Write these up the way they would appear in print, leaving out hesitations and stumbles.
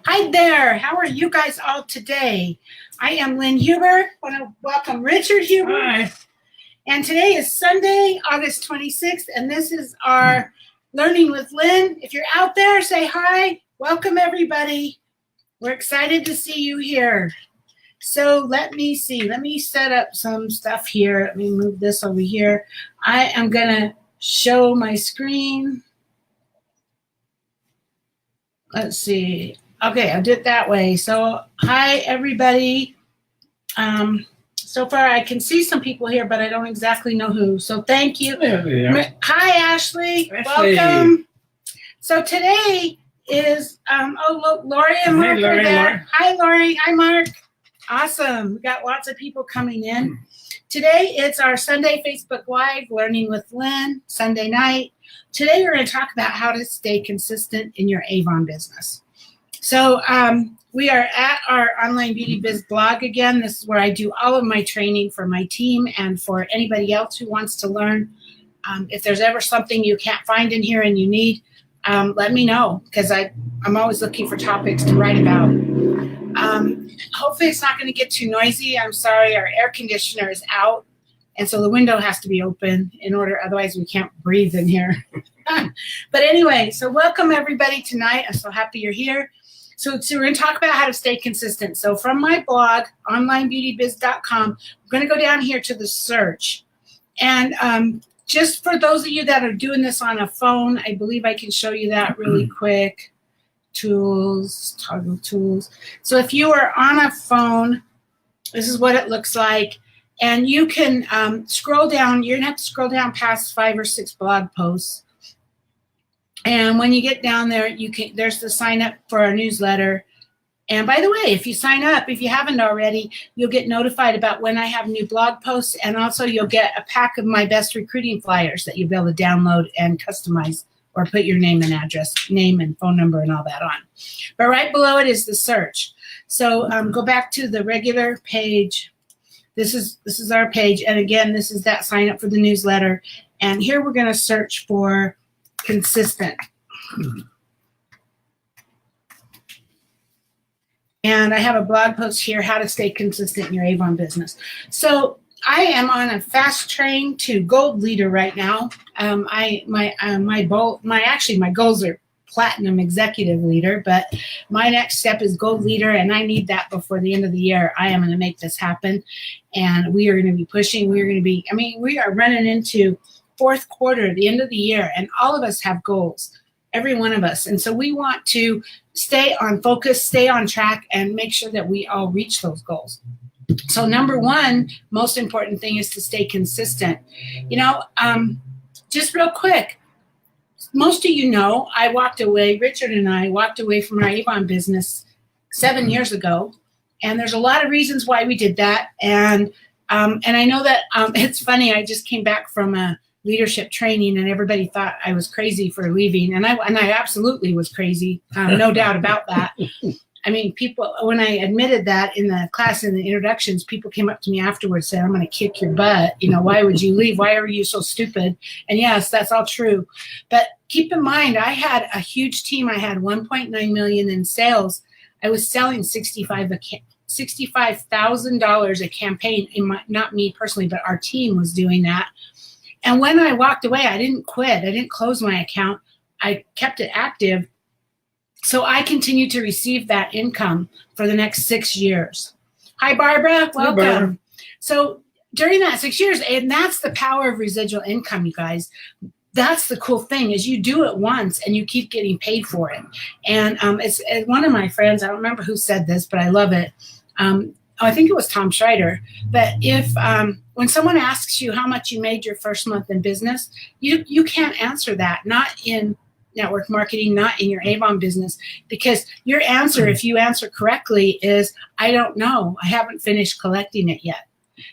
Hi there. How are you guys all today? I am Lynn Huber. I want to welcome Richard Huber. Hi. And today is Sunday, August 26th, and this is our Learning with Lynn. If you're out there, say hi. Welcome, everybody. We're excited to see you here. So let me see. Let me set up some stuff here. Let me move this over here. I am going to show my screen. Let's see. Okay, I did it that way. So hi, everybody. So far, I can see some people here, but I don't exactly know who. So thank you. Hi, Ashley. Welcome. So today is, look, Lori and Mark are there. Hi, Lori. Hi, Mark. Awesome. We got lots of people coming in. Today, it's our Sunday Facebook Live, Learning with Lynn, Sunday night. Today, we're going to talk about how to stay consistent in your Avon business. So we are at our Online Beauty Biz blog again. This is where I do all of my training for my team and for anybody else who wants to learn. If there's ever something you can't find in here and you need, let me know, because I'm always looking for topics to write about. Hopefully it's not going to get too noisy. I'm sorry, our air conditioner is out, and so the window has to be open in order, otherwise we can't breathe in here. But anyway, so welcome everybody tonight. I'm so happy you're here. So we're going to talk about how to stay consistent. So from my blog, onlinebeautybiz.com, we're going to go down here to the search. And just for those of you that are doing this on a phone, I believe I can show you that really quick. Tools, toggle tools. So if you are on a phone, this is what it looks like. And you can scroll down. You're going to have to scroll down past 5 or 6 blog posts. And when you get down there, there's the sign up for our newsletter. And by the way, if you sign up, if you haven't already, you'll get notified about when I have new blog posts. And also you'll get a pack of my best recruiting flyers that you'll be able to download and customize or put your name and address, name and phone number and all that on. But right below it is the search. So go back to the regular page. This is our page. And again, this is that sign up for the newsletter. And here we're going to search for consistent. And I have a blog post here, how to stay consistent in your Avon business. So I am on a fast train to gold leader right now. My goals are platinum executive leader, but my next step is gold leader, and I need that before the end of the year. I am going to make this happen, and we are going to be pushing. We are running into fourth quarter, the end of the year, and all of us have goals, every one of us. And so we want to stay on focus, stay on track, and make sure that we all reach those goals. So number one, most important thing is to stay consistent. Just real quick, most of you know, Richard and I walked away from our Avon business 7 years ago. And there's a lot of reasons why we did that. And I know that it's funny, I just came back from a leadership training and everybody thought I was crazy for leaving. And I absolutely was crazy. No doubt about that. I mean, people, when I admitted that in the class, in the introductions, people came up to me afterwards saying, I'm going to kick your butt. Why would you leave? Why are you so stupid? And yes, that's all true. But keep in mind, I had a huge team. I had $1.9 million in sales. I was selling $65,000 a campaign. Not me personally, but our team was doing that. And when I walked away, I didn't quit. I didn't close my account. I kept it active. So I continued to receive that income for the next 6 years. Hi, Barbara. Welcome. Hi, Barbara. So during that 6 years, and that's the power of residual income, you guys. That's the cool thing, is you do it once and you keep getting paid for it. And it's one of my friends, I don't remember who said this, but I love it. I think it was Tom Schreider. But if when someone asks you how much you made your first month in business, you can't answer that, not in network marketing, not in your Avon business, because your answer, if you answer correctly, is, I don't know. I haven't finished collecting it yet.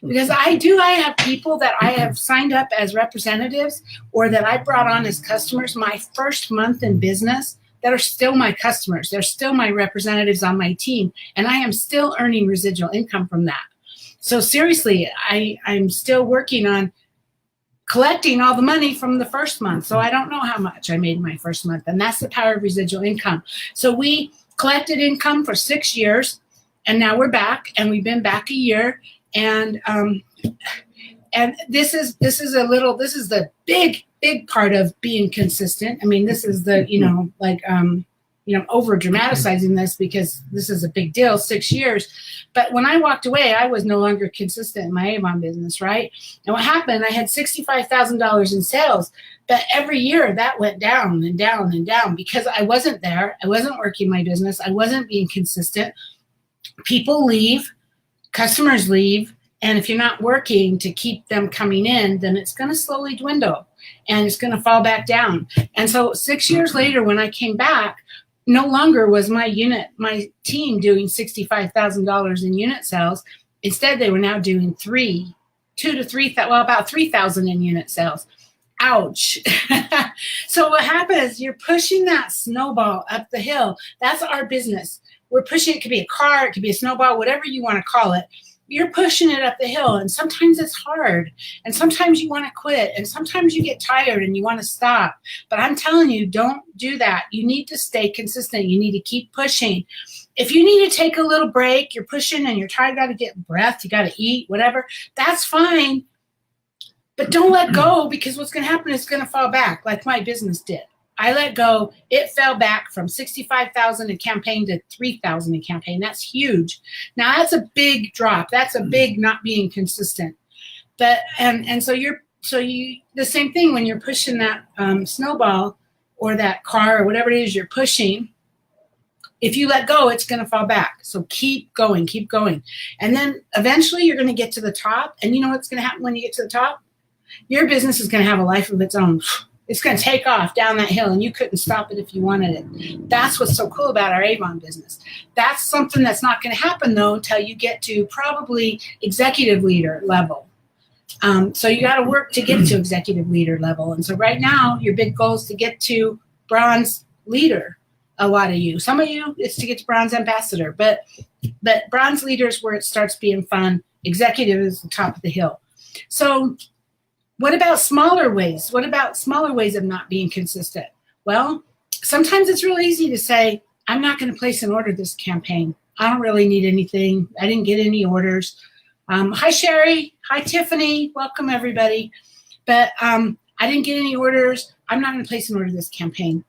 Because I have people that I have signed up as representatives or that I brought on as customers my first month in business that are still my customers. They're still my representatives on my team, and I am still earning residual income from that. So seriously, I'm still working on collecting all the money from the first month. So I don't know how much I made my first month, and that's the power of residual income. So we collected income for 6 years, and now we're back, and we've been back a year, and this is the big part of being consistent. I mean, this is the over dramatizing this because this is a big deal, 6 years. But when I walked away, I was no longer consistent in my Avon business, right? And what happened, I had $65,000 in sales, but every year that went down and down and down because I wasn't there. I wasn't working my business. I wasn't being consistent. People leave, customers leave, and if you're not working to keep them coming in, then it's going to slowly dwindle and it's going to fall back down. And so 6 years later, when I came back, no longer was my team doing $65,000 in unit sales. Instead, they were now doing about 3,000 in unit sales. Ouch. So what happens, you're pushing that snowball up the hill. That's our business. We're pushing, it could be a car, it could be a snowball, whatever you want to call it. You're pushing it up the hill, and sometimes it's hard, and sometimes you want to quit, and sometimes you get tired and you want to stop. But I'm telling you, don't do that. You need to stay consistent. You need to keep pushing. If you need to take a little break, you're pushing and you're tired, got to get breath, you got to eat, whatever, that's fine. But don't let go, because what's going to happen is it's going to fall back like my business did. I let go. It fell back from 65,000 a campaign to 3,000 a campaign. That's huge. Now that's a big drop. That's a big not being consistent. But and so you the same thing when you're pushing that snowball or that car or whatever it is you're pushing. If you let go, it's going to fall back. So keep going, and then eventually you're going to get to the top. And you know what's going to happen when you get to the top? Your business is going to have a life of its own. It's going to take off down that hill, and you couldn't stop it if you wanted it. That's what's so cool about our Avon business. That's something that's not going to happen, though, until you get to probably executive leader level. So you got to work to get to executive leader level. And so right now, your big goal is to get to bronze leader, a lot of you. Some of you, it's to get to bronze ambassador. But bronze leader is where it starts being fun. Executive is the top of the hill. So what about smaller ways? What about smaller ways of not being consistent? Well, sometimes it's really easy to say, I'm not going to place an order this campaign. I don't really need anything. I didn't get any orders. Hi, Sherry. Hi, Tiffany. Welcome, everybody. But I didn't get any orders. I'm not going to place an order this campaign.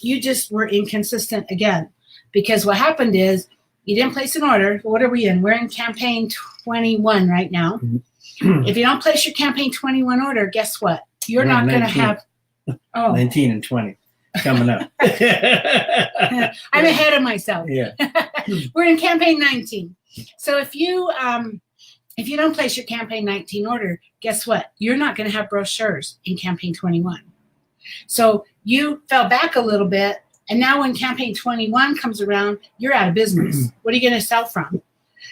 You just were inconsistent again. Because what happened is you didn't place an order. What are we in? We're in campaign 21 right now. Mm-hmm. If you don't place your campaign 21 order, guess what? You're not going to have 19 and 20 coming up. I'm ahead of myself. Yeah. We're in campaign 19. So if you don't place your campaign 19 order, guess what? You're not going to have brochures in campaign 21. So you fell back a little bit, and now when campaign 21 comes around, you're out of business. What are you going to sell from?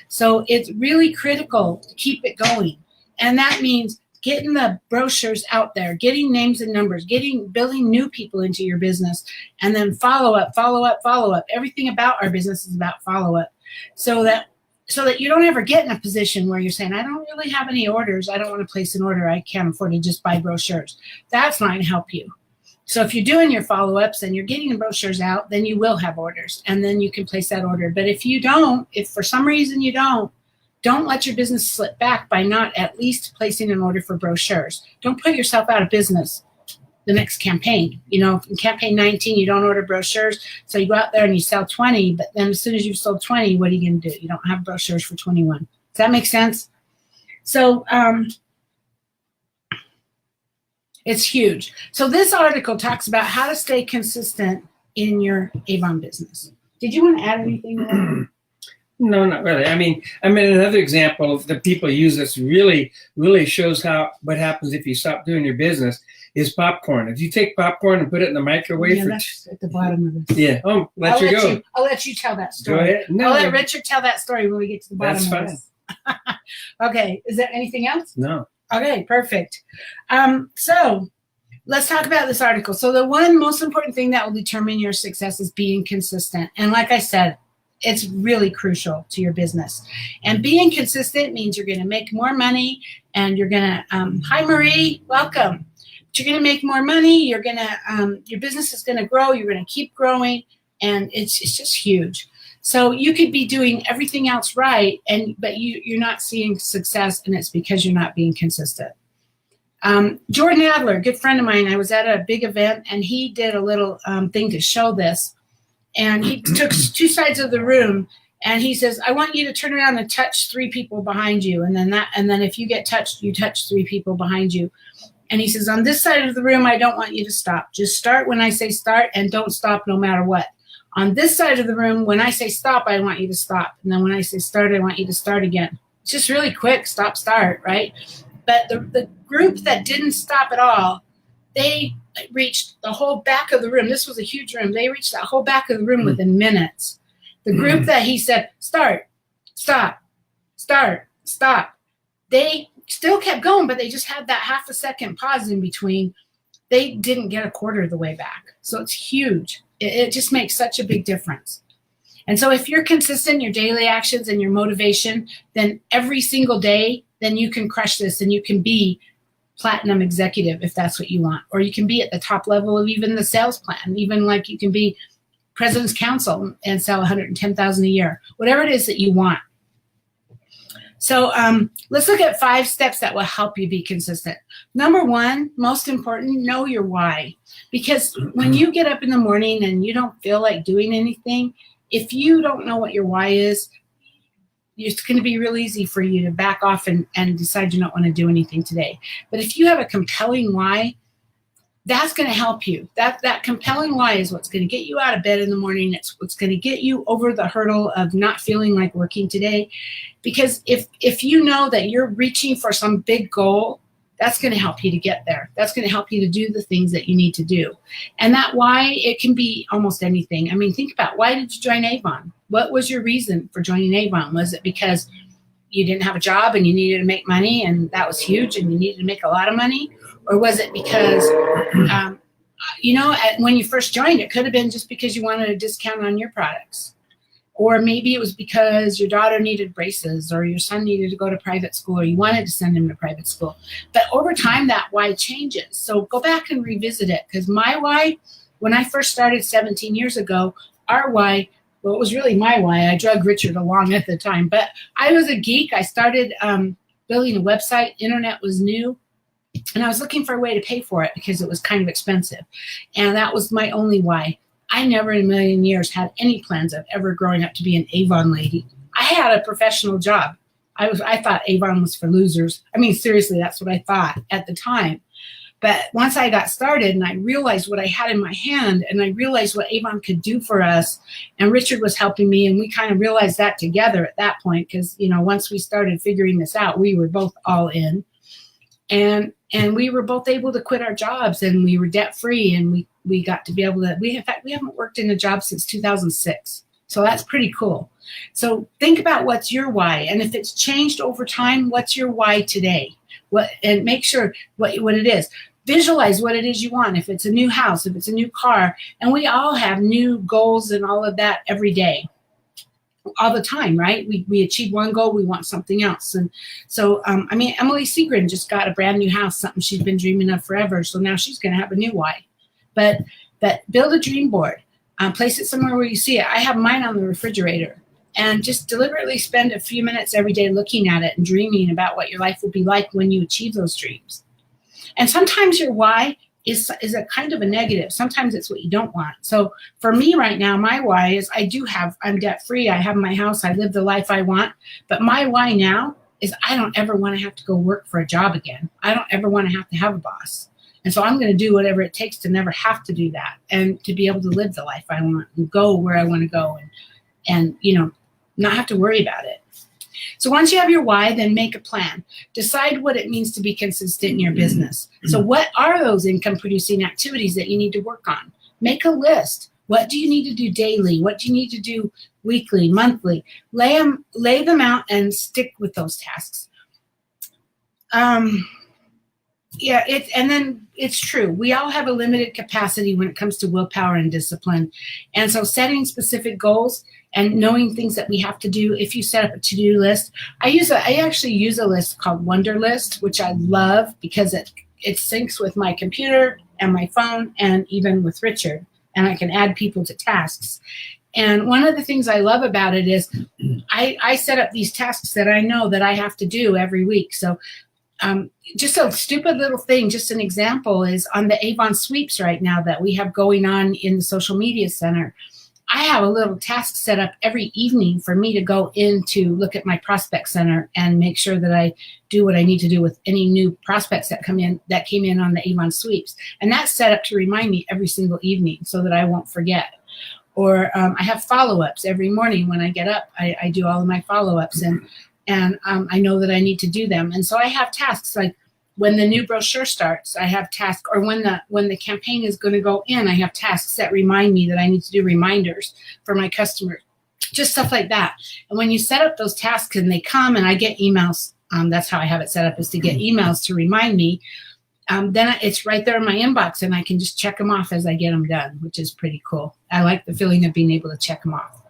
So it's really critical to keep it going. And that means getting the brochures out there, getting names and numbers, building new people into your business, and then follow up. Everything about our business is about follow-up. So that you don't ever get in a position where you're saying, I don't really have any orders. I don't want to place an order. I can't afford to just buy brochures. That's not going to help you. So if you're doing your follow-ups and you're getting the brochures out, then you will have orders, and then you can place that order. But if you don't, if for some reason you don't let your business slip back by not at least placing an order for brochures. Don't put yourself out of business the next campaign. You know, in campaign 19, you don't order brochures, so you go out there and you sell 20, but then as soon as you've sold 20, what are you going to do? You don't have brochures for 21. Does that make sense? So it's huge. So this article talks about how to stay consistent in your Avon business. Did you want to add anything to that? No, not really. I mean, another example of the people use this really shows what happens if you stop doing your business is popcorn. If you take popcorn and put it in the microwave, that's at the bottom of this. Yeah. Oh, I'll let you tell that story. Go ahead. No, I'll let Richard tell that story when we get to the bottom of this. Okay. Is there anything else? No. Okay. Perfect. So let's talk about this article. So the one most important thing that will determine your success is being consistent. And like I said, it's really crucial to your business. And being consistent means you're going to make more money, and you're going to, hi Marie, welcome. But you're going to make more money. You're going to, your business is going to grow. You're going to keep growing. and it's just huge. So you could be doing everything else right, but you're not seeing success, and it's because you're not being consistent. Jordan Adler, good friend of mine, I was at a big event, and he did a little thing to show this. And he took two sides of the room, and he says, I want you to turn around and touch 3 people behind you. And then if you get touched, you touch 3 people behind you. And he says, on this side of the room, I don't want you to stop. Just start when I say start, and don't stop no matter what. On this side of the room, when I say stop, I want you to stop. And then when I say start, I want you to start again. It's just really quick, stop, start, right? But the group that didn't stop at all, they reached the whole back of the room. This was a huge room. They reached that whole back of the room within minutes. The group that he said, start, stop, start, stop, they still kept going, but they just had that half a second pause in between. They didn't get a quarter of the way back. So it's huge. It just makes such a big difference. And so if you're consistent in your daily actions and your motivation, then every single day, then you can crush this, and you can be platinum executive if that's what you want. Or you can be at the top level of even the sales plan, even like you can be president's counsel and sell 110,000 a year, whatever it is that you want. So let's look at 5 steps that will help you be consistent. Number 1, most important, know your why. Because when you get up in the morning and you don't feel like doing anything, if you don't know what your why is, it's going to be real easy for you to back off and decide you don't want to do anything today. But if you have a compelling why, that's going to help you. That compelling why is what's going to get you out of bed in the morning. It's what's going to get you over the hurdle of not feeling like working today. Because if you know that you're reaching for some big goal, that's going to help you to get there. That's going to help you to do the things that you need to do. And that why, it can be almost anything. I mean, think about, why did you join Avon? What was your reason for joining Avon? Was it because you didn't have a job and you needed to make money, and that was huge and you needed to make a lot of money? Or was it because, when you first joined, it could have been just because you wanted a discount on your products. Or maybe it was because your daughter needed braces, or your son needed to go to private school, or you wanted to send him to private school. But over time, that why changes. So go back and revisit it, because my why, when I first started 17 years ago, our why, well, it was really my why. I drug Richard along at the time, but I was a geek. I started building a website. Internet was new, and I was looking for a way to pay for it because it was kind of expensive. And that was my only why. I never in a million years had any plans of ever growing up to be an Avon lady. I had a professional job. I thought Avon was for losers. I mean, seriously, that's what I thought at the time. But once I got started and I realized what I had in my hand, and I realized what Avon could do for us, and Richard was helping me, and we kind of realized that together at that point, because, once we started figuring this out, we were both all in. And we were both able to quit our jobs, and we were debt free, and we got to be able to, in fact, we haven't worked in a job since 2006. So that's pretty cool. So think about what's your why. And if it's changed over time, what's your why today? And make sure what it is. Visualize what it is you want. If it's a new house, if it's a new car, and we all have new goals and all of that every day. All the time, right? We achieve one goal, we want something else. And so, Emily Seagren just got a brand new house, something she's been dreaming of forever. So now she's going to have a new why. But build a dream board, place it somewhere where you see it. I have mine on the refrigerator, and just deliberately spend a few minutes every day looking at it and dreaming about what your life will be like when you achieve those dreams. And sometimes your why is a kind of a negative. Sometimes it's what you don't want. So for me right now, my why is I'm debt free. I have my house. I live the life I want. But my why now is I don't ever want to have to go work for a job again. I don't ever want to have a boss. And so I'm going to do whatever it takes to never have to do that, and to be able to live the life I want and go where I want to go, and not have to worry about it. So once you have your why, then make a plan. Decide what it means to be consistent in your business. So what are those income producing activities that you need to work on? Make a list. What do you need to do daily? What do you need to do weekly, monthly? Lay them out and stick with those tasks. And then it's true. We all have a limited capacity when it comes to willpower and discipline. And so setting specific goals and knowing things that we have to do. If you set up a to-do list, I actually use a list called Wonderlist, which I love because it syncs with my computer and my phone and even with Richard. and I can add people to tasks. And one of the things I love about it is I set up these tasks that I know that I have to do every week. So just a stupid little thing, just an example, is on the Avon sweeps right now that we have going on in the social media center. I have a little task set up every evening for me to go in to look at my prospect center and make sure that I do what I need to do with any new prospects that came in on the Avon sweeps. And that's set up to remind me every single evening so that I won't forget. Or I have follow-ups every morning when I get up. I do all of my follow-ups, and I know that I need to do them. And so I have tasks like when the new brochure starts, I have tasks, or when the campaign is going to go in, I have tasks that remind me that I need to do reminders for my customers, just stuff like that. And when you set up those tasks and they come and I get emails, that's how I have it set up, is to get emails to remind me. Then it's right there in my inbox and I can just check them off as I get them done, which is pretty cool. I like the feeling of being able to check them off.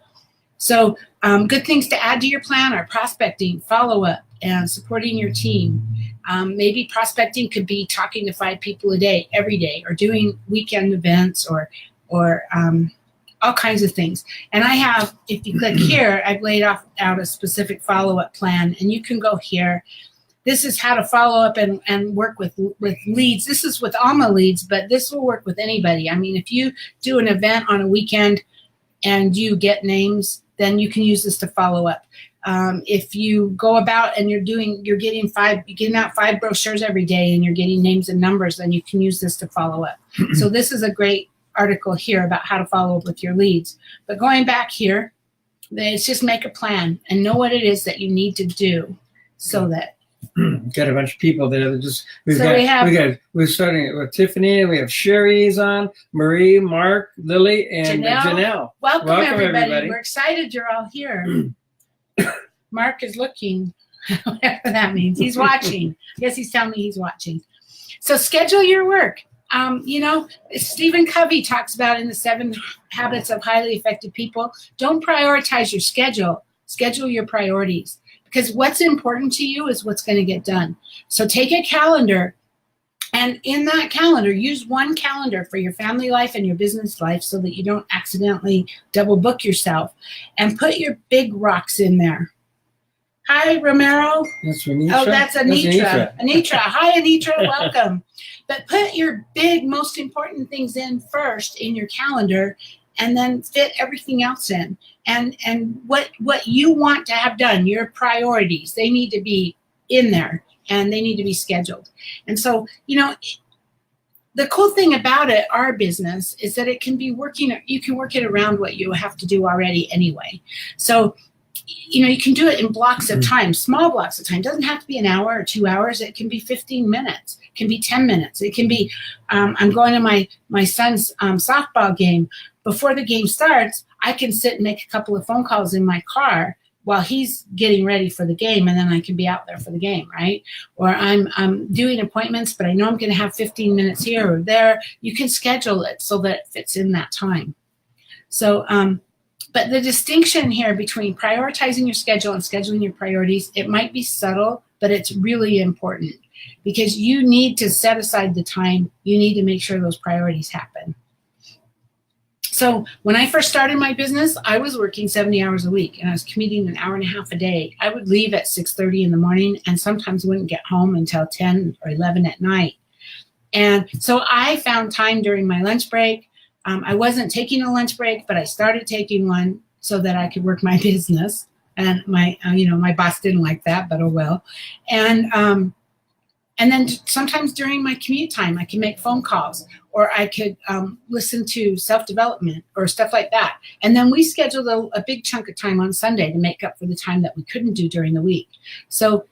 So good things to add to your plan are prospecting, follow-up, and supporting your team. Maybe prospecting could be talking to 5 people a day, every day, or doing weekend events, or all kinds of things. And I have, if you click here, I've laid out a specific follow-up plan, and you can go here. This is how to follow up and work with leads. This is with Alma leads, but this will work with anybody. I mean, if you do an event on a weekend and you get names, then you can use this to follow up. If you go about and you're getting out 5 brochures every day and you're getting names and numbers, then you can use this to follow up. So this is a great article here about how to follow up with your leads. But going back here, it's just make a plan and know what it is that you need to do so that got a bunch of people that are just we're starting with Tiffany, and we have Sherry's on, Marie, Mark, Lily, and Janelle. Welcome everybody. We're excited you're all here. Mark is looking, whatever that means. He's watching. I guess he's telling me he's watching. So schedule your work. Stephen Covey talks about in the 7 Habits of Highly Effective People. Don't prioritize your schedule. Schedule your priorities. Because what's important to you is what's going to get done. So take a calendar, and in that calendar, use one calendar for your family life and your business life so that you don't accidentally double book yourself. And put your big rocks in there. Hi, Romero. That's Anitra. Oh, that's Anitra. Anitra. Hi, Anitra. Welcome. But put your big, most important things in first in your calendar, and then fit everything else in. And what you want to have done, your priorities, they need to be in there and they need to be scheduled. And so, the cool thing about it, our business, is that it can be you can work it around what you have to do already anyway. So, you can do it in blocks of time, small blocks of time. It doesn't have to be an hour or 2 hours. It can be 15 minutes. It can be 10 minutes. It can be, I'm going to my son's softball game. Before the game starts, I can sit and make a couple of phone calls in my car while he's getting ready for the game, and then I can be out there for the game, right? Or I'm doing appointments, but I know I'm going to have 15 minutes here or there. You can schedule it so that it fits in that time. So, but the distinction here between prioritizing your schedule and scheduling your priorities, it might be subtle, but it's really important because you need to set aside the time. You need to make sure those priorities happen. So when I first started my business, I was working 70 hours a week and I was commuting an hour and a half a day. I would leave at 6:30 in the morning and sometimes wouldn't get home until 10 or 11 at night. And so I found time during my lunch break. I wasn't taking a lunch break, but I started taking one so that I could work my business. And my boss didn't like that, but oh well. And then sometimes during my commute time, I can make phone calls, or I could listen to self-development or stuff like that. And then we scheduled a big chunk of time on Sunday to make up for the time that we couldn't do during the week. So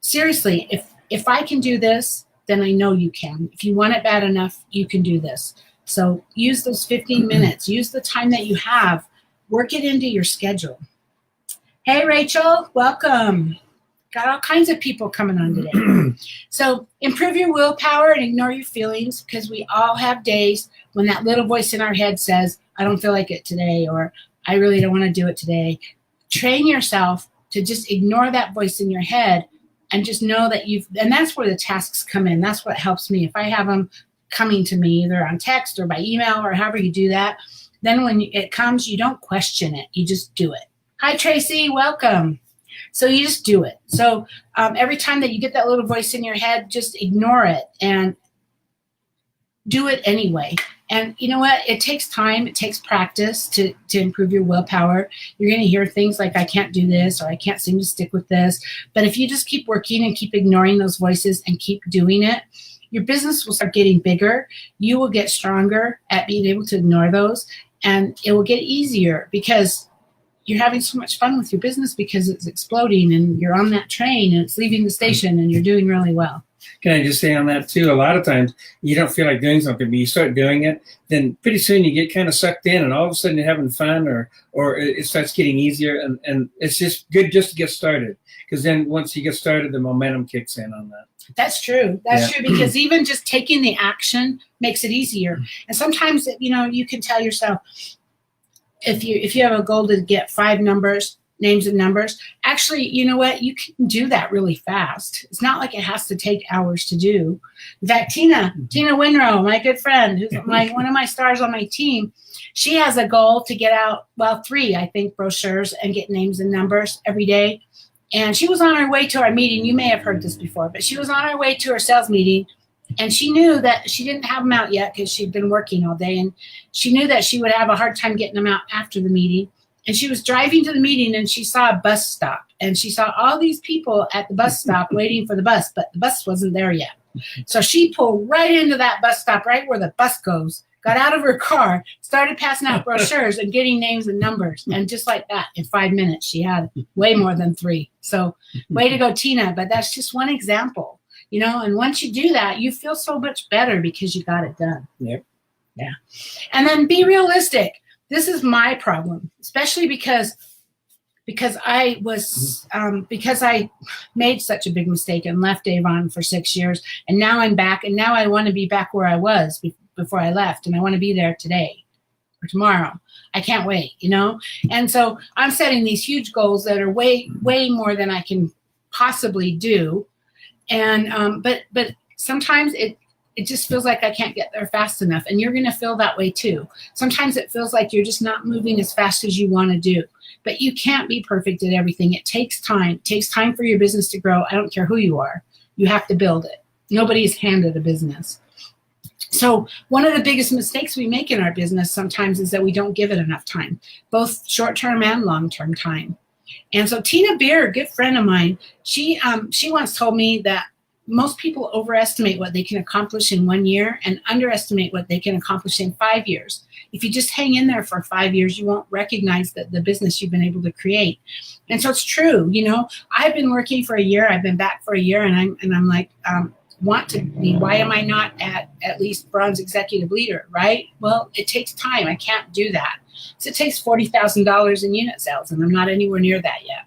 seriously, if I can do this, then I know you can. If you want it bad enough, you can do this. So use those 15 minutes. Use the time that you have. Work it into your schedule. Hey, Rachel, welcome. Got all kinds of people coming on today. So improve your willpower and ignore your feelings, because we all have days when that little voice in our head says, I don't feel like it today, or I really don't want to do it today. Train yourself to just ignore that voice in your head and just know that and that's where the tasks come in. That's what helps me. If I have them coming to me either on text or by email or however you do that, then when it comes, you don't question it. You just do it. Hi, Tracy. Welcome. So you just do it. So every time that you get that little voice in your head, just ignore it and do it anyway. And you know what? It takes time. It takes practice to improve your willpower. You're going to hear things like, I can't do this, or I can't seem to stick with this. But if you just keep working and keep ignoring those voices and keep doing it, your business will start getting bigger. You will get stronger at being able to ignore those, and it will get easier because you're having so much fun with your business because it's exploding and you're on that train and it's leaving the station and you're doing really well. Can I just say on that too, a lot of times you don't feel like doing something, but you start doing it, then pretty soon you get kind of sucked in and all of a sudden you're having fun or it starts getting easier, and it's just good just to get started, because then once you get started, the momentum kicks in on that. That's true. That's true, because even just taking the action makes it easier. And sometimes, you can tell yourself, if you have a goal to get 5 names and numbers, actually, you know what? You can do that really fast. It's not like it has to take hours to do. In fact, Tina Winrow, my good friend, who's one of my stars on my team, she has a goal to get out, 3, I think, brochures and get names and numbers every day. And she was on her way to our meeting. You may have heard this before, but she was on her way to her sales meeting, and she knew that she didn't have them out yet because she'd been working all day, and she knew that she would have a hard time getting them out after the meeting. And she was driving to the meeting, and she saw a bus stop, and she saw all these people at the bus stop waiting for the bus, but the bus wasn't there yet. So she pulled right into that bus stop, right where the bus goes, got out of her car, started passing out brochures and getting names and numbers. And just like that, in 5 minutes, she had way more than 3. So way to go, Tina. But that's just one example, and once you do that, you feel so much better because you got it done. Yep. Yeah. And then be realistic. This is my problem, especially because I made such a big mistake and left Avon for 6 years, and now I'm back, and now I want to be back where I was before I left, and I want to be there today or tomorrow. I can't wait, And so I'm setting these huge goals that are way, way more than I can possibly do, and but sometimes it just feels like I can't get there fast enough. And you're going to feel that way too. Sometimes it feels like you're just not moving as fast as you want to do. But you can't be perfect at everything. It takes time. It takes time for your business to grow. I don't care who you are. You have to build it. Nobody's handed a business. So one of the biggest mistakes we make in our business sometimes is that we don't give it enough time, both short-term and long-term time. And so Tina Beer, a good friend of mine, she once told me that most people overestimate what they can accomplish in 1 year and underestimate what they can accomplish in 5 years. If you just hang in there for 5 years, you won't recognize the business you've been able to create. And so it's true. I've been working for a year. I've been back for a year, and I'm like, want to be. Why am I not at least bronze executive leader, right? Well, it takes time. I can't do that. So it takes $40,000 in unit sales, and I'm not anywhere near that yet.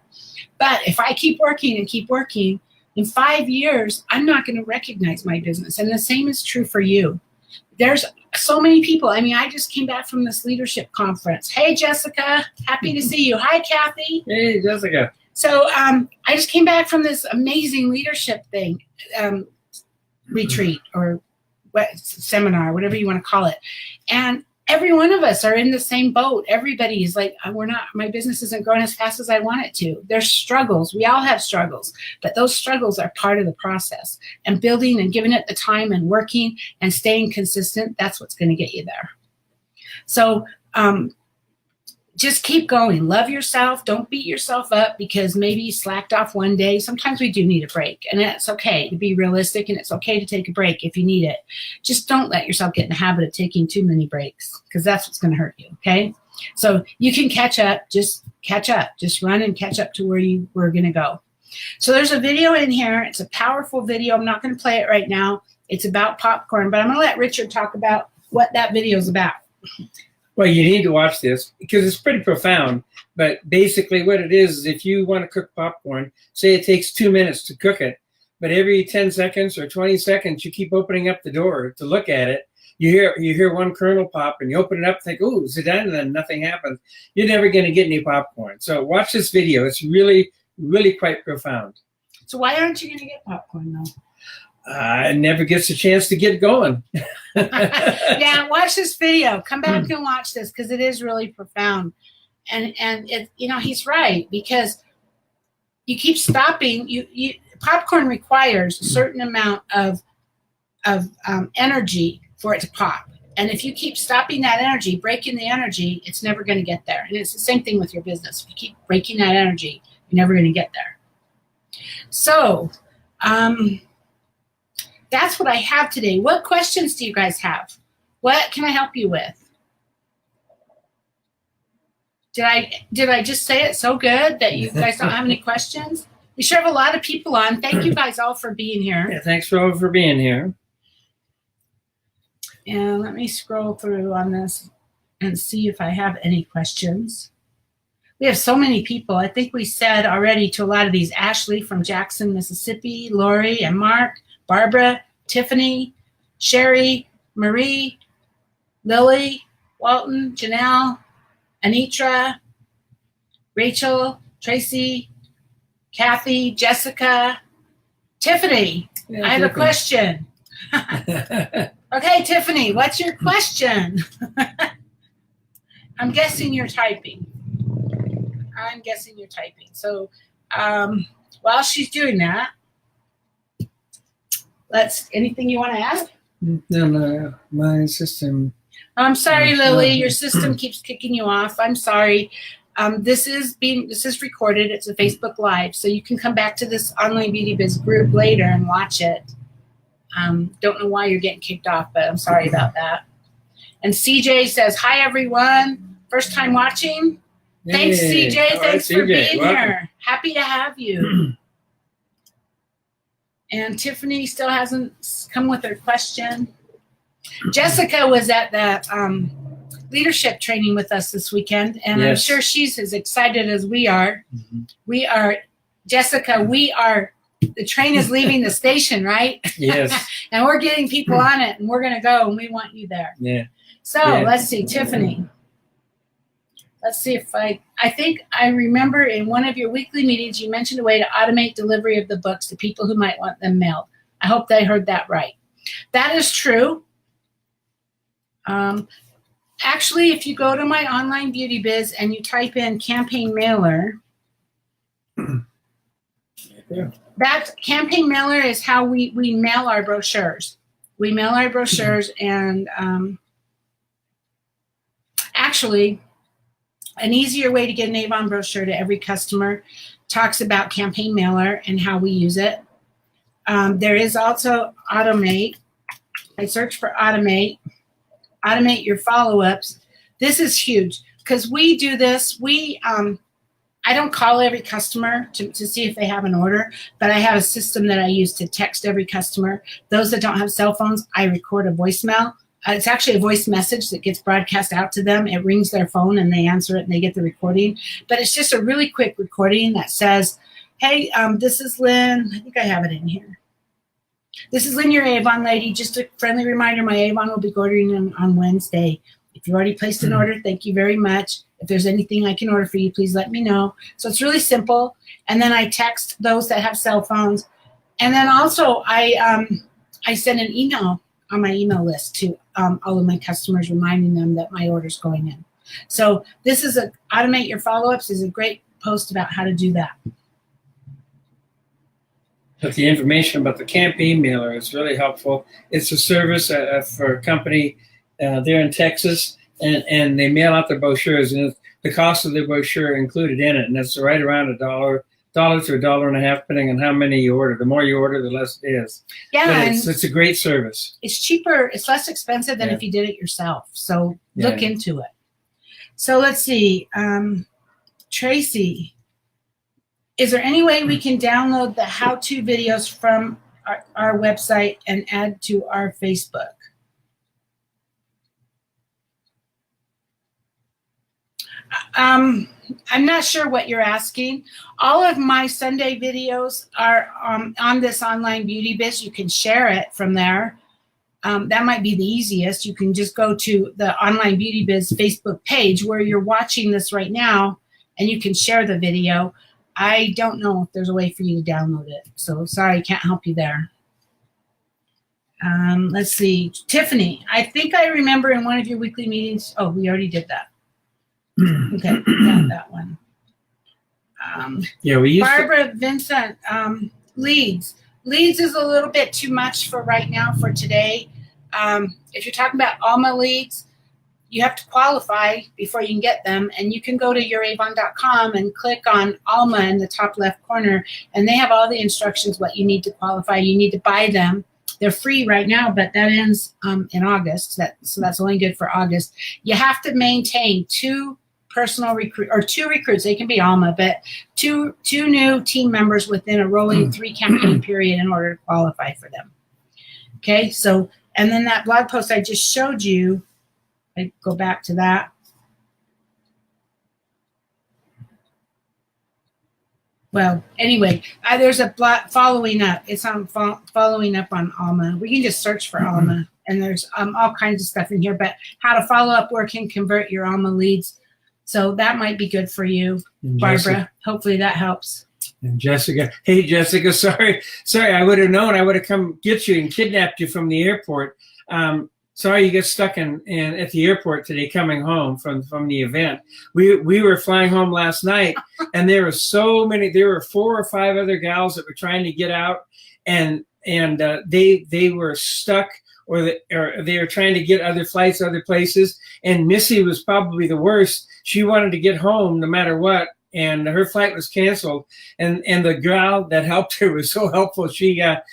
But if I keep working and keep working, in 5 years, I'm not going to recognize my business. And the same is true for you. There's so many people. I just came back from this leadership conference. Hey, Jessica, happy to see you. Hi, Kathy. Hey, Jessica. So I just came back from this amazing leadership thing, retreat or seminar, whatever you want to call it. And every one of us are in the same boat. Everybody is like, my business isn't growing as fast as I want it to. There's struggles. We all have struggles, but those struggles are part of the process. And building and giving it the time and working and staying consistent, that's what's going to get you there. So just keep going. Love yourself. Don't beat yourself up because maybe you slacked off one day. Sometimes we do need a break, and it's okay to be realistic, and it's okay to take a break if you need it. Just don't let yourself get in the habit of taking too many breaks, because that's what's going to hurt you, okay? So you can catch up. Just catch up. Just run and catch up to where you were going to go. So there's a video in here. It's a powerful video. I'm not going to play it right now. It's about popcorn, but I'm going to let Richard talk about what that video is about. Well, you need to watch this because it's pretty profound. But basically what it is if you want to cook popcorn, say it takes 2 minutes to cook it, but every 10 seconds or 20 seconds, you keep opening up the door to look at it. You hear one kernel pop, and you open it up and think, ooh, is it done? And then nothing happens. You're never going to get any popcorn. So watch this video. It's really, really quite profound. So why aren't you going to get popcorn, though? never gets a chance to get going. Yeah, watch this video. Come back and watch this because it is really profound. And it, he's right, because you keep stopping. Popcorn requires a certain amount of energy for it to pop. And if you keep stopping that energy, breaking the energy, it's never going to get there. And it's the same thing with your business. If you keep breaking that energy, you're never going to get there. So that's what I have today. What questions do you guys have? What can I help you with? Did I just say it so good that you guys don't have any questions? We sure have a lot of people on. Thank you guys all for being here. Yeah, thanks for being here. And let me scroll through on this and see if I have any questions. We have so many people. I think we said already to a lot of these: Ashley from Jackson, Mississippi, Lori and Mark, Barbara, Tiffany, Sherry, Marie, Lily, Walton, Janelle, Anitra, Rachel, Tracy, Kathy, Jessica, Tiffany. Yeah, I have a question. Okay, Tiffany, what's your question? I'm guessing you're typing. So while she's doing that, anything you want to ask? No, my system. I'm sorry, Lily, your system keeps kicking you off. I'm sorry. This is recorded. It's a Facebook Live, so you can come back to this Online Beauty Biz group later and watch it. Don't know why you're getting kicked off, but I'm sorry about that. And CJ says, hi, everyone. First time watching. Thanks, CJ. Thanks for being here. Happy to have you. And Tiffany still hasn't come with her question. Jessica was at the leadership training with us this weekend, and yes. I'm sure she's as excited as we are. Mm-hmm. Jessica, the train is leaving the station, right? Yes. And we're getting people on it, and we're going to go, and we want you there. Yeah. So let's see, Tiffany. Let's see if I think I remember in one of your weekly meetings, you mentioned a way to automate delivery of the books to people who might want them mailed. I hope that I heard that right. That is true. Actually, if you go to my Online Beauty Biz and you type in campaign mailer, that campaign mailer is how we mail our brochures. We mail our brochures, and actually, an easier way to get an Avon brochure to every customer talks about campaign mailer and how we use it. There is also automate. I search for automate your follow-ups. This is huge because we do this. I don't call every customer to see if they have an order, but I have a system that I use to text every customer. Those that don't have cell phones, I record a voicemail. It's actually a voice message that gets broadcast out to them. It rings their phone and they answer it and they get the recording. But it's just a really quick recording that says, hey, this is Lynn. I think I have it in here. This is Lynn, your Avon lady. Just a friendly reminder, my Avon will be ordering on Wednesday. If you already placed an order, thank you very much. If there's anything I can order for you, please let me know. So it's really simple. And then I text those that have cell phones. And then also I send an email on my email list to all of my customers, reminding them that my order's going in. So this is automate your follow-ups is a great post about how to do that. But the information about the campaign mailer is really helpful. It's a service for a company there in Texas, and they mail out their brochures, and the cost of the brochure included in it, and it's right around $1 to $1.50, depending on how many you order. The more you order, the less it is. Yeah, but it's a great service. It's cheaper. It's less expensive than if you did it yourself. So look into it. So let's see. Tracy, is there any way we can download the how-to videos from our website and add to our Facebook? I'm not sure what you're asking. All of my Sunday videos are on this Online Beauty Biz. You can share it from there. That might be the easiest. You can just go to the Online Beauty Biz Facebook page where you're watching this right now, and you can share the video. I don't know if there's a way for you to download it. So sorry, can't help you there. Let's see. Tiffany, I think I remember in one of your weekly meetings. Oh, we already did that. Okay, got that one. Yeah, we used Barbara Vincent, leads. Leads is a little bit too much for right now for today. If you're talking about Alma leads, you have to qualify before you can get them. And you can go to youravon.com and click on Alma in the top left corner. And they have all the instructions, what you need to qualify. You need to buy them. They're free right now, but that ends in August. So that's only good for August. You have to maintain two personal recruit or two recruits. They can be Alma, but two new team members within a rolling 3 campaign period in order to qualify for them. Okay, so, and then that blog post I just showed you, I go back to that. Well, anyway, there's a blog following up. It's on following up on Alma. We can just search for Alma, and there's all kinds of stuff in here, but how to follow up where can convert your Alma leads. So that might be good for you, Barbara. Jessica, hopefully that helps. And Jessica, hey Jessica, sorry, I would have known. I would have come get you and kidnapped you from the airport. Sorry you get stuck in at the airport today coming home from the event. We were flying home last night, and there were so many. There were 4 or 5 other gals that were trying to get out, and they were stuck, or they were trying to get other flights, other places. And Missy was probably the worst. She wanted to get home no matter what, and her flight was canceled. And the girl that helped her was so helpful. She got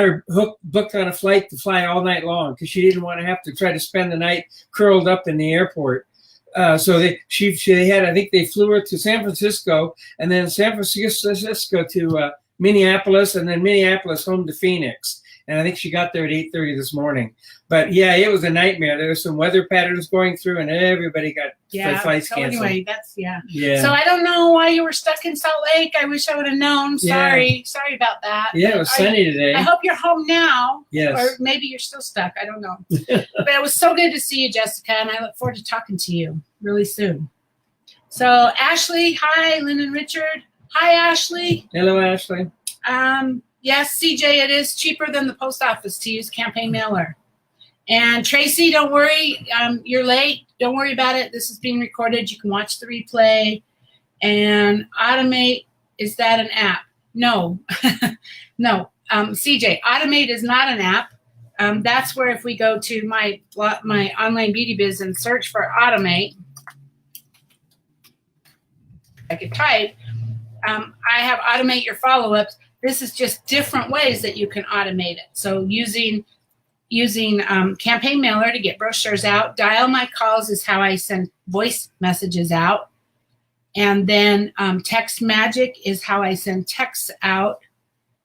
her booked on a flight to fly all night long because she didn't want to have to try to spend the night curled up in the airport. So they had, I think they flew her to San Francisco, and then San Francisco to Minneapolis, and then Minneapolis home to Phoenix. And I think she got there at 8:30 this morning. But yeah, it was a nightmare. There were some weather patterns going through, and everybody got flights canceled. Anyway, yeah. So I don't know why you were stuck in Salt Lake. I wish I would have known. Sorry about that. Yeah, it was sunny today. I hope you're home now. Yes. Or maybe you're still stuck. I don't know. But it was so good to see you, Jessica, and I look forward to talking to you really soon. So Ashley, hi, Lynn and Richard. Hi, Ashley. Hello, Ashley. Yes, CJ, it is cheaper than the post office to use campaign mailer. And Tracy, don't worry, you're late. Don't worry about it. This is being recorded. You can watch the replay. And Automate, is that an app? No, no. CJ, Automate is not an app. That's where if we go to my online beauty biz and search for Automate, I could type, I have Automate Your Follow-Ups. This is just different ways that you can automate it. So using campaign mailer to get brochures out. Dial My Calls is how I send voice messages out. And then Text Magic is how I send texts out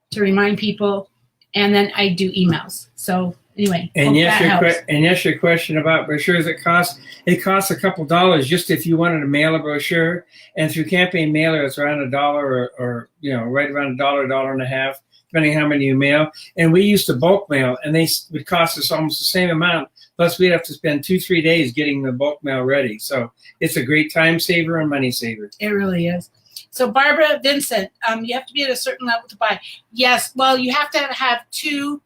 to remind people. And then I do emails. So anyway, and yes, your question about brochures, it costs a couple dollars just if you wanted to mail a brochure. And through campaign mailer, it's around $1 or right around $1.50, depending on how many you mail. And we used to bulk mail, and they would cost us almost the same amount. Plus, we'd have to spend 2-3 days getting the bulk mail ready. So it's a great time saver and money saver. It really is. So Barbara Vincent, you have to be at a certain level to buy. Yes, well, you have to have two.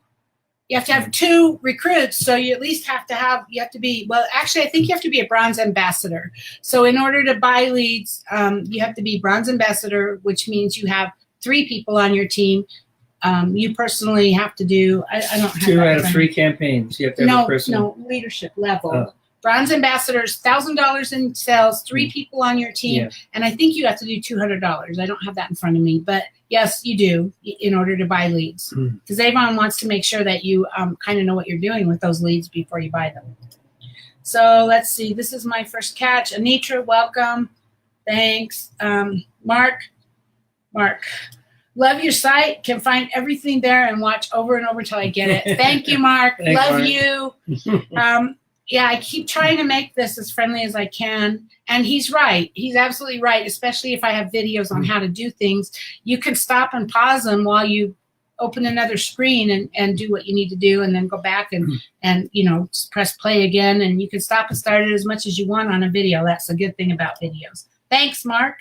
You have to have 2 recruits, so you at least have to be, well, actually, I think you have to be a bronze ambassador. So in order to buy leads, you have to be bronze ambassador, which means you have 3 people on your team. You personally have to do, I don't have 2 out of 3 campaigns. You have to have a person. No, leadership level. Bronze ambassadors, $1,000 in sales, 3 people on your team, and I think you have to do $200. I don't have that in front of me, but yes, you do in order to buy leads. Because Avon wants to make sure that you kind of know what you're doing with those leads before you buy them. So let's see. This is my first catch. Anitra, welcome. Thanks. Mark, love your site. Can find everything there and watch over and over till I get it. Thank you, Mark. Thanks, love Mark. you. Yeah, I keep trying to make this as friendly as I can. And he's right. He's absolutely right, especially if I have videos on how to do things. You can stop and pause them while you open another screen and do what you need to do, and then go back and press play again. And you can stop and start it as much as you want on a video. That's a good thing about videos. Thanks, Mark.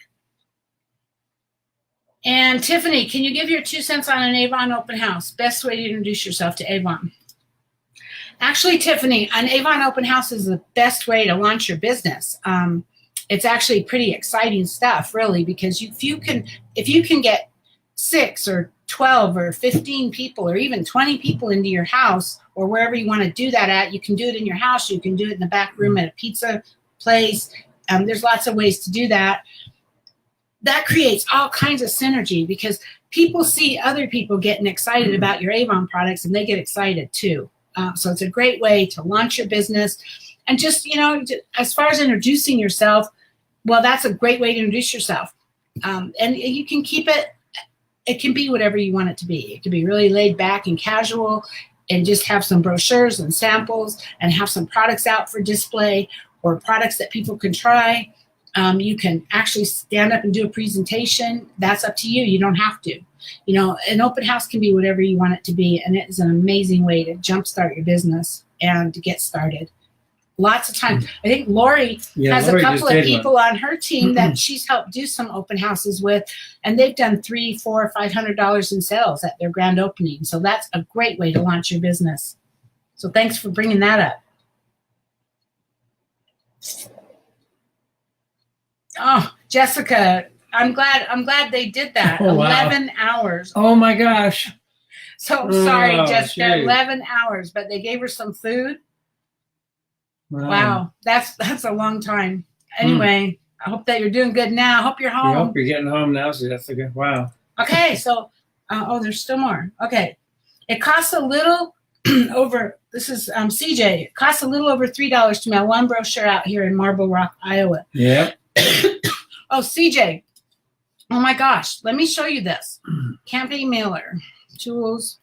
And Tiffany, can you give your 2 cents on an Avon open house? Best way to introduce yourself to Avon. Actually, Tiffany, an Avon open house is the best way to launch your business. It's actually pretty exciting stuff, really, because if you can get 6 or 12 or 15 people or even 20 people into your house or wherever you want to do that at, you can do it in your house. You can do it in the back room at a pizza place. There's lots of ways to do that. That creates all kinds of synergy because people see other people getting excited about your Avon products and they get excited too. So it's a great way to launch your business. And just, as far as introducing yourself, well, that's a great way to introduce yourself. And you can keep it can be whatever you want it to be. It can be really laid back and casual and just have some brochures and samples and have some products out for display or products that people can try. You can actually stand up and do a presentation. That's up to you. You don't have to. An open house can be whatever you want it to be, and it is an amazing way to jumpstart your business and to get started. Lots of times. I think Lori has a couple of people on her team that she's helped do some open houses with, and they've done $300, $400, $500 in sales at their grand opening. So that's a great way to launch your business. So thanks for bringing that up. Oh, Jessica, I'm glad they did that. Oh, 11 hours. Oh my gosh. So sorry, Jessica, 11 hours, but they gave her some food. Wow. That's a long time. Anyway, I hope that you're doing good now. I hope you're home. I hope you're getting home now, so that's a good, wow. Okay, so, there's still more. Okay. It costs a little over, this is CJ, it costs a little over $3 to mail one brochure out here in Marble Rock, Iowa. Yeah. Oh, CJ. Oh my gosh. Let me show you this. Campaign mailer. Tools.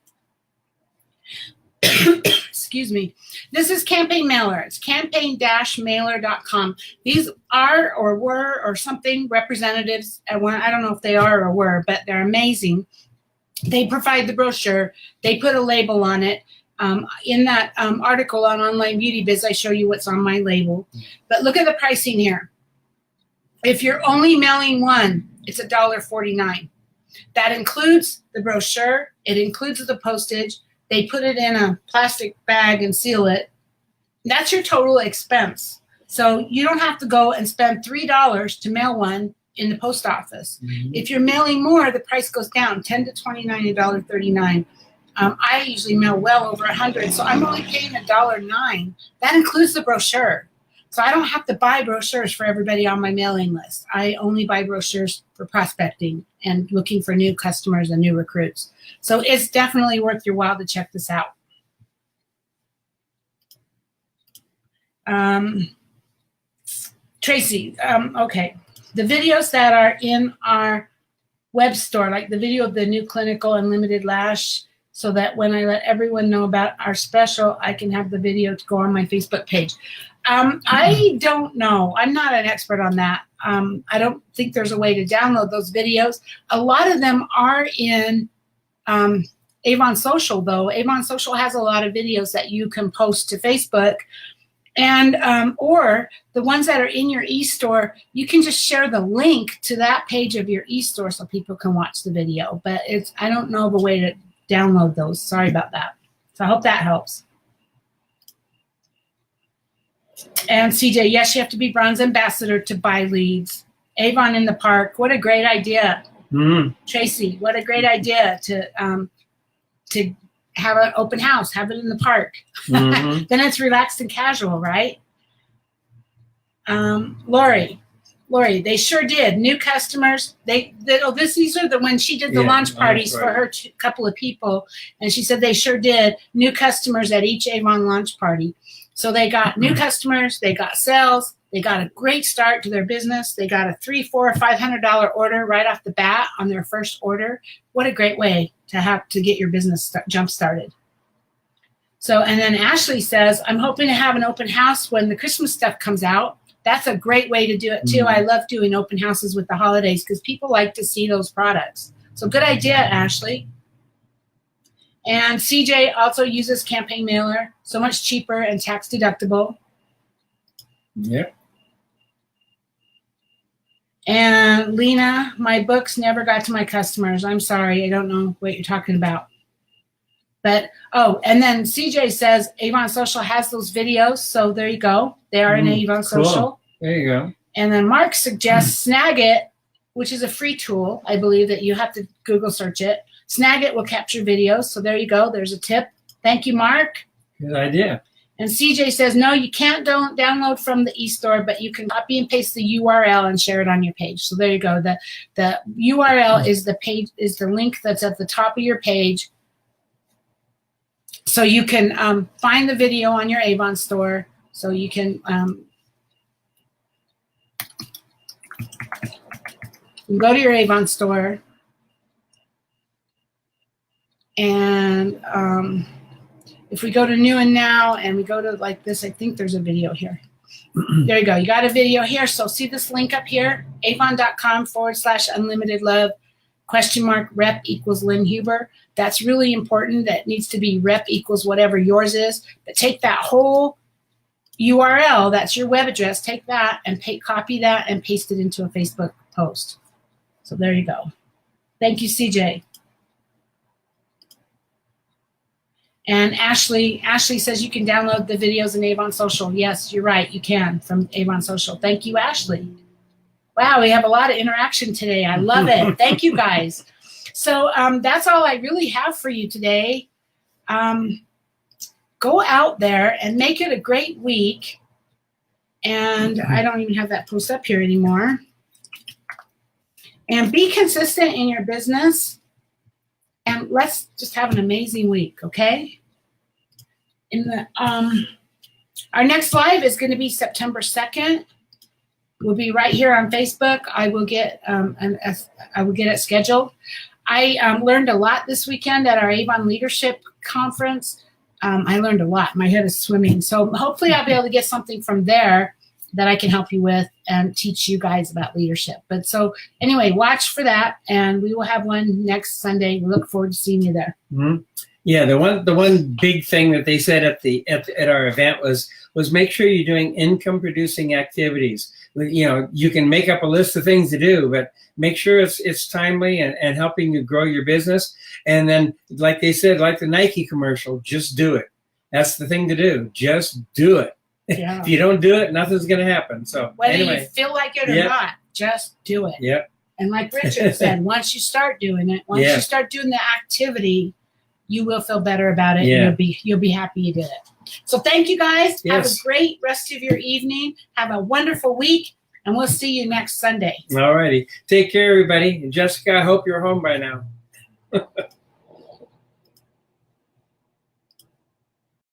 Excuse me. This is campaign mailer. It's campaign-mailer.com. These are or were or something representatives. I don't know if they are or were, but they're amazing. They provide the brochure. They put a label on it. In that article on Online Beauty Biz, I show you what's on my label. But look at the pricing here. If you're only mailing one, it's $1.49. That includes the brochure. It includes the postage. They put it in a plastic bag and seal it. That's your total expense. So you don't have to go and spend $3 to mail one in the post office. Mm-hmm. If you're mailing more, the price goes down, $10 to $29, $1.39. I usually mail well over 100, so I'm only paying $1.09. That includes the brochure. So I don't have to buy brochures for everybody on my mailing list. I only buy brochures for prospecting and looking for new customers and new recruits. So it's definitely worth your while to check this out. Tracy, okay. The videos that are in our web store, like the video of the new clinical unlimited lash, so that when I let everyone know about our special, I can have the video to go on my Facebook page. I don't know. I'm not an expert on that. I don't think there's a way to download those videos. A lot of them are in Avon Social, though. Avon Social has a lot of videos that you can post to Facebook. And or the ones that are in your e-store, you can just share the link to that page of your e-store so people can watch the video. But I don't know of a way to download those. Sorry about that. So I hope that helps. And CJ, yes, you have to be bronze ambassador to buy leads. Avon in the park. What a great idea. Mm-hmm. Tracy, what a great idea to have an open house, have it in the park. Mm-hmm. Then it's relaxed and casual, right? Lori, they sure did. New customers. These are the when she did the launch parties for her couple of people, and she said they sure did. New customers at each Avon launch party. So they got new customers, they got sales, they got a great start to their business. They got a $300, $400, $500 order right off the bat on their first order. What a great way to have to get your business jump started. So, and then Ashley says, I'm hoping to have an open house when the Christmas stuff comes out. That's a great way to do it too. I love doing open houses with the holidays because people like to see those products. So good idea, Ashley. And CJ also uses campaign mailer, so much cheaper and tax deductible. Yep. And Lena, my books never got to my customers. I'm sorry, I don't know what you're talking about. But, oh, and then CJ says Avon Social has those videos. So there you go. They are in Avon cool. Social. There you go. And then Mark suggests Snagit, which is a free tool. I believe that you have to Google search it. Snagit will capture videos. So there you go. There's a tip. Thank you, Mark. Good idea. And CJ says, no, you can't download from the eStore, but you can copy and paste the URL and share it on your page. So there you go. The URL is the link that's at the top of your page. So you can find the video on your Avon store. So you can go to your Avon store and if we go to new and now and we go to like this, I think there's a video here. There you go. You got a video here. So see this link up here, avon.com/unlimitedlove, !rep equals Lynn Huber. That's really important. That needs to be rep equals whatever yours is. But take that whole URL, that's your web address, take that and copy that and paste it into a Facebook post. So there you go. Thank you, CJ. And Ashley says you can download the videos in Avon Social. Yes, you're right. You can from Avon Social. Thank you, Ashley. Wow, we have a lot of interaction today. I love it. Thank you, guys. So that's all I really have for you today. Go out there and make it a great week. And I don't even have that post up here anymore. And be consistent in your business. And let's just have an amazing week, okay? Our next live is going to be September 2nd. We'll be right here on Facebook. I will get it scheduled. I learned a lot this weekend at our Avon Leadership Conference. I learned a lot. My head is swimming. So hopefully I'll be able to get something from there that I can help you with and teach you guys about leadership. But so anyway, watch for that, and we will have one next Sunday. We look forward to seeing you there. Mm-hmm. Yeah, the one big thing that they said at our event was make sure you're doing income producing activities. You know, you can make up a list of things to do, but make sure it's timely and helping you grow your business. And then, like they said, like the Nike commercial, just do it. That's the thing to do. Just do it. Yeah. If you don't do it, nothing's going to happen. So whether anyway, you feel like it or not, just do it. Yep. And like Richard said, once you start doing it, once you start doing the activity, you will feel better about it. Yeah. And you'll be happy you did it. So thank you guys. Yes. Have a great rest of your evening. Have a wonderful week, and we'll see you next Sunday. All righty. Take care, everybody. And Jessica, I hope you're home by now.